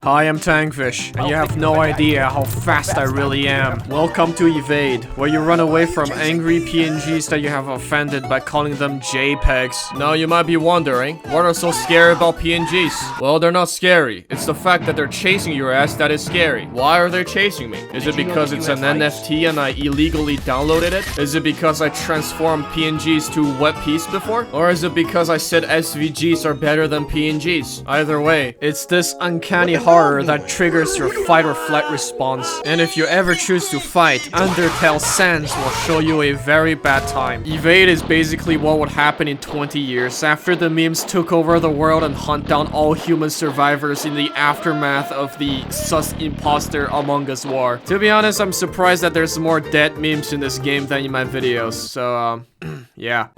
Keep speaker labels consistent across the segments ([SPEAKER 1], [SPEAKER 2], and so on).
[SPEAKER 1] Hi, I'm Tankfish, and you have no idea how fast I really am. Welcome to Evade, where you run away from angry PNGs that you have offended by calling them JPEGs. Now you might be wondering, what are so scary about PNGs? Well, they're not scary. It's the fact that they're chasing your ass that is scary. Why are they chasing me? Is it because it's an NFT and I illegally downloaded it? Is it because I transformed PNGs to WebPs before? Or is it because I said SVGs are better than PNGs? Either way, it's this uncanny horror that triggers your fight or flight response. And if you ever choose to fight, Undertale Sans will show you a very bad time. Evade is basically what would happen in 20 years after the memes took over the world and hunt down all human survivors in the aftermath of the sus imposter Among Us war. To be honest, I'm surprised that there's more dead memes in this game than in my videos, so yeah.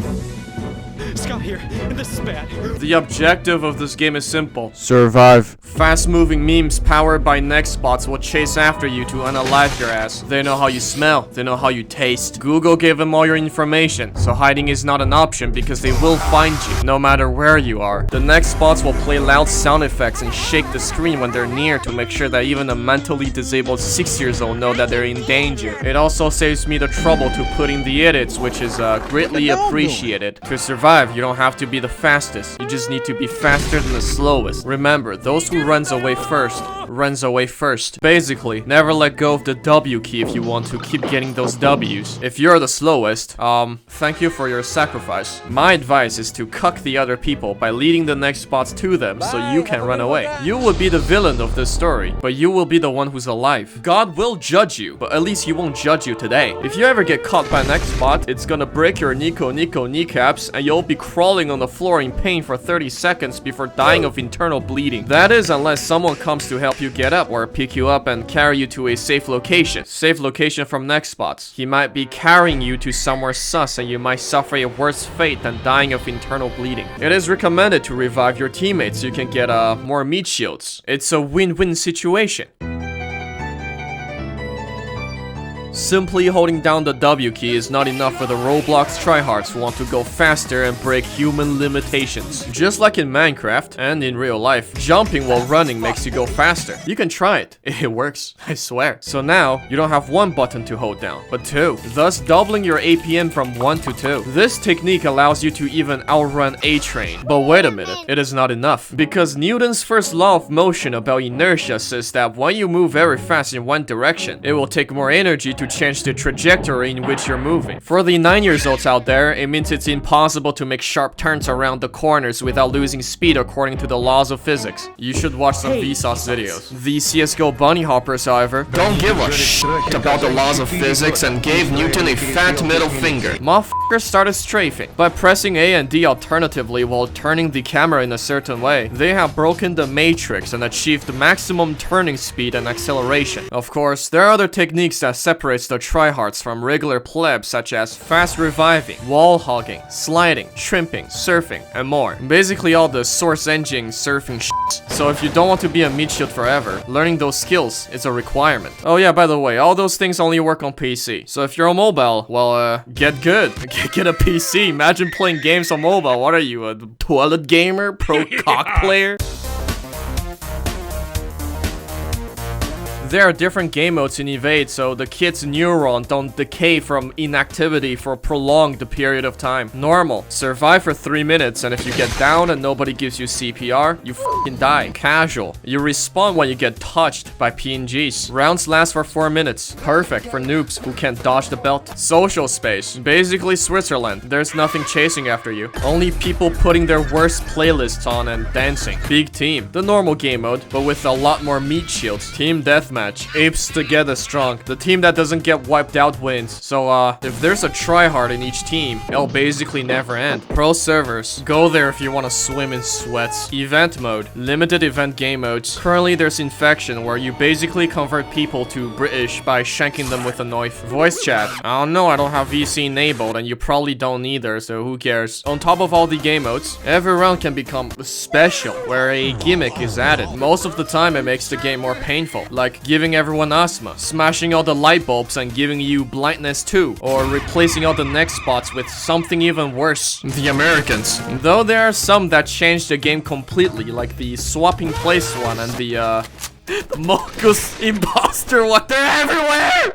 [SPEAKER 2] Scott here, and this is bad.
[SPEAKER 1] The objective of this game is simple. Survive. Fast-moving memes powered by Nextbots will chase after you to unalive your ass. They know how you smell, they know how you taste. Google gave them all your information, so hiding is not an option because they will find you, no matter where you are. The Nextbots will play loud sound effects and shake the screen when they're near to make sure that even a mentally disabled 6-year-old know that they're in danger. It also saves me the trouble to put in the edits, which is greatly appreciated. To survive, you don't have to be the fastest. You just need to be faster than the slowest. Remember, those who runs away first. Basically, never let go of the W key if you want to keep getting those W's. If you're the slowest, thank you for your sacrifice. My advice is to cuck the other people by leading the Nextbots to them so you can run away. You will be the villain of this story, but you will be the one who's alive. God will judge you, but at least he won't judge you today. If you ever get caught by Nextbot, it's gonna break your Nico kneecaps and you'll be crawling on the floor in pain for 30 seconds before dying of internal bleeding. That is unless someone comes to help you get up or pick you up and carry you to a safe location. Safe location from Nextbots. He might be carrying you to somewhere sus and you might suffer a worse fate than dying of internal bleeding. It is recommended to revive your teammates so you can get more meat shields. It's a win-win situation. Simply holding down the W key is not enough for the Roblox tryhards who want to go faster and break human limitations. Just like in Minecraft and in real life, jumping while running makes you go faster. You can try it. It works, I swear. So now, you don't have one button to hold down, but two, thus doubling your APM from 1 to 2. This technique allows you to even outrun a train. But wait a minute, it is not enough. Because Newton's first law of motion about inertia says that when you move very fast in one direction, it will take more energy to change the trajectory in which you're moving. For the 9-year-olds out there, it means it's impossible to make sharp turns around the corners without losing speed according to the laws of physics. You should watch some Vsauce videos. The CSGO bunny hoppers, however, don't give a shit about the laws of physics and gave Newton a fat middle finger. Motherfuckers started strafing. By pressing A and D alternatively while turning the camera in a certain way, they have broken the matrix and achieved maximum turning speed and acceleration. Of course, there are other techniques that separate the tryhards from regular plebs such as fast reviving, wall hogging, sliding, trimping, surfing, and more. Basically all the source engine surfing shit. So if you don't want to be a meat shield forever, learning those skills is a requirement. Oh yeah, by the way, all those things only work on PC. So if you're on mobile, well, get good. Get a PC. Imagine playing games on mobile. What are you, a toilet gamer? Pro cock player? There are different game modes in Evade, so the kid's neuron don't decay from inactivity for a prolonged period of time. Normal, survive for 3 minutes, and if you get down and nobody gives you CPR, you f***ing die. Casual, you respawn when you get touched by PNGs. Rounds last for 4 minutes. Perfect for noobs who can't dodge the belt. Social space, basically Switzerland. There's nothing chasing after you. Only people putting their worst playlists on and dancing. Big team, the normal game mode, but with a lot more meat shields. Team deathmatch. Apes together strong. The team that doesn't get wiped out wins. So, if there's a tryhard in each team, it'll basically never end. Pro servers. Go there if you want to swim in sweats. Event mode. Limited event game modes. Currently, there's Infection, where you basically convert people to British by shanking them with a knife. Voice chat. I don't know, I don't have VC enabled, and you probably don't either, so who cares. On top of all the game modes, every round can become special, where a gimmick is added. Most of the time, it makes the game more painful. Like, giving everyone asthma, smashing all the light bulbs and giving you blindness too, or replacing all the Nextbots with something even worse, the Americans. Though there are some that change the game completely, like the swapping place one and the The Mogus imposter one. They're everywhere!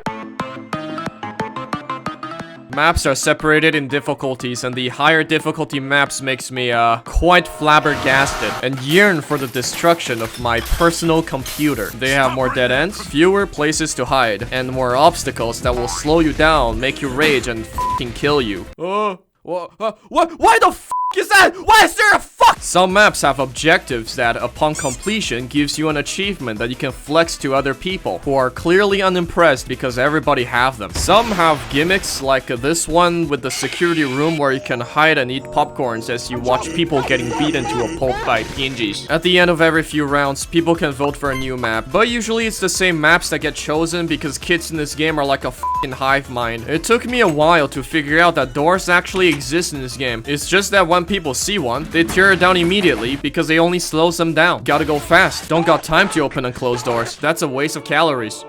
[SPEAKER 1] Maps are separated in difficulties, and the higher difficulty maps makes me quite flabbergasted and yearn for the destruction of my personal computer. They have more dead ends, fewer places to hide, and more obstacles that will slow you down, make you rage, and f***ing kill you. Why the f*** is that? Why is there a fuck? Some maps have objectives that, upon completion, gives you an achievement that you can flex to other people who are clearly unimpressed because everybody have them. Some have gimmicks like this one with the security room where you can hide and eat popcorns as you watch people getting beaten to a pulp by PNGs. At the end of every few rounds, people can vote for a new map, but usually it's the same maps that get chosen because kids in this game are like a f***ing hive mind. It took me a while to figure out that doors actually exist in this game. It's just that when people see one, they tear it down immediately because they only slows them down. Gotta go fast. Don't got time to open and close doors. That's a waste of calories.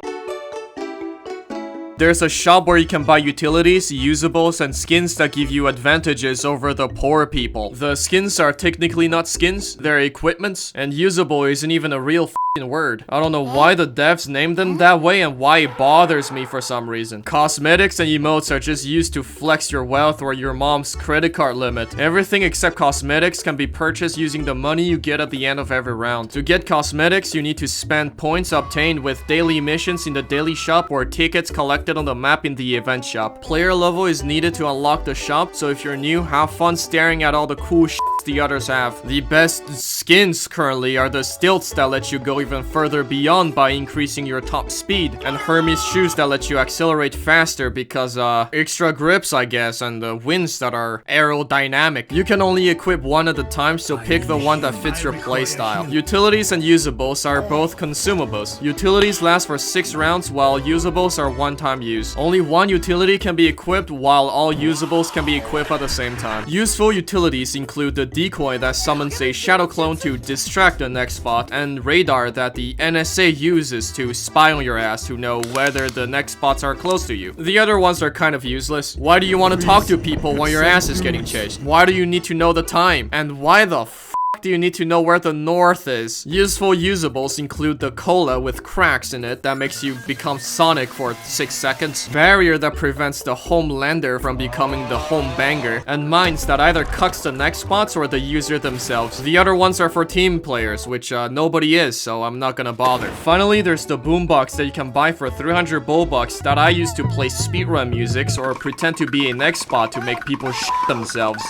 [SPEAKER 1] There's a shop where you can buy utilities, usables, and skins that give you advantages over the poor people. The skins are technically not skins, they're equipments, and usable isn't even a real f***ing word. I don't know why the devs named them that way and why it bothers me for some reason. Cosmetics and emotes are just used to flex your wealth or your mom's credit card limit. Everything except cosmetics can be purchased using the money you get at the end of every round. To get cosmetics, you need to spend points obtained with daily missions in the daily shop or tickets collected on the map in the event shop. Player level is needed to unlock the shop, so if you're new, have fun staring at all the cool shit the others have. The best skins currently are the stilts that let you go even further beyond by increasing your top speed, and Hermes shoes that let you accelerate faster because extra grips I guess, and the winds that are aerodynamic. You can only equip one at a time, so pick the one that fits your playstyle. Utilities and usables are both consumables. Utilities last for 6 rounds while usables are one-time use. Only one utility can be equipped while all usables can be equipped at the same time. Useful utilities include the decoy that summons a shadow clone to distract the Nextbot, and radar that the NSA uses to spy on your ass to know whether the Nextbots are close to you. The other ones are kind of useless. Why do you want to talk to people when your ass is getting chased? Why do you need to know the time? And why the f do you need to know where the north is? Useful usables include the cola with cracks in it that makes you become Sonic for 6 seconds, barrier that prevents the homelander from becoming the home banger, and mines that either cucks the Nextbots or the user themselves. The other ones are for team players, which nobody is, so I'm not gonna bother. Finally, there's the boombox that you can buy for 300 bullbucks that I use to play speedrun musics or pretend to be a Nextbot to make people shit themselves.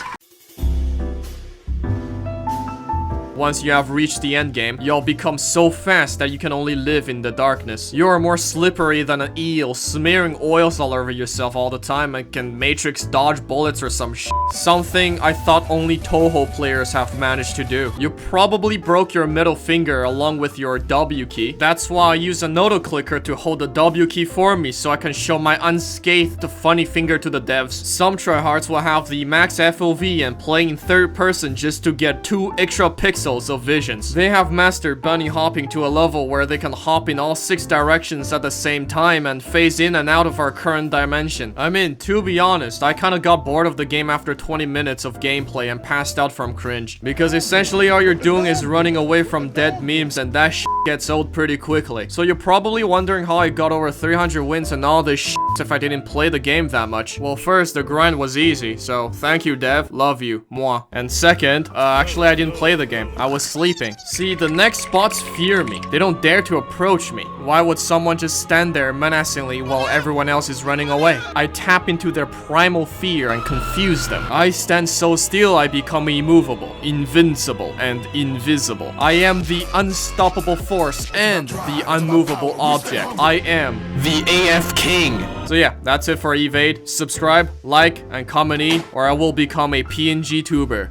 [SPEAKER 1] Once you have reached the endgame, you'll become so fast that you can only live in the darkness. You are more slippery than an eel, smearing oils all over yourself all the time and can matrix dodge bullets or some shit. Something I thought only Toho players have managed to do. You probably broke your middle finger along with your W key. That's why I use a noto clicker to hold the W key for me so I can show my unscathed funny finger to the devs. Some tryhards will have the max FOV and play in third person just to get 2 extra pixels of visions. They have mastered bunny hopping to a level where they can hop in all 6 directions at the same time and phase in and out of our current dimension. I mean, to be honest, I kinda got bored of the game after 20 minutes of gameplay and passed out from cringe. Because essentially all you're doing is running away from dead memes, and that shit gets old pretty quickly. So you're probably wondering how I got over 300 wins and all this shit if I didn't play the game that much. Well, first, the grind was easy, so thank you dev, love you, mwah. And second, actually I didn't play the game. I was sleeping. See, the Nextbots fear me. They don't dare to approach me. Why would someone just stand there menacingly while everyone else is running away? I tap into their primal fear and confuse them. I stand so still I become immovable, invincible, and invisible. I am the unstoppable force and the unmovable object. I am the AF King. So yeah, that's it for Evade. Subscribe, like, and comment E, or I will become a PNG tuber.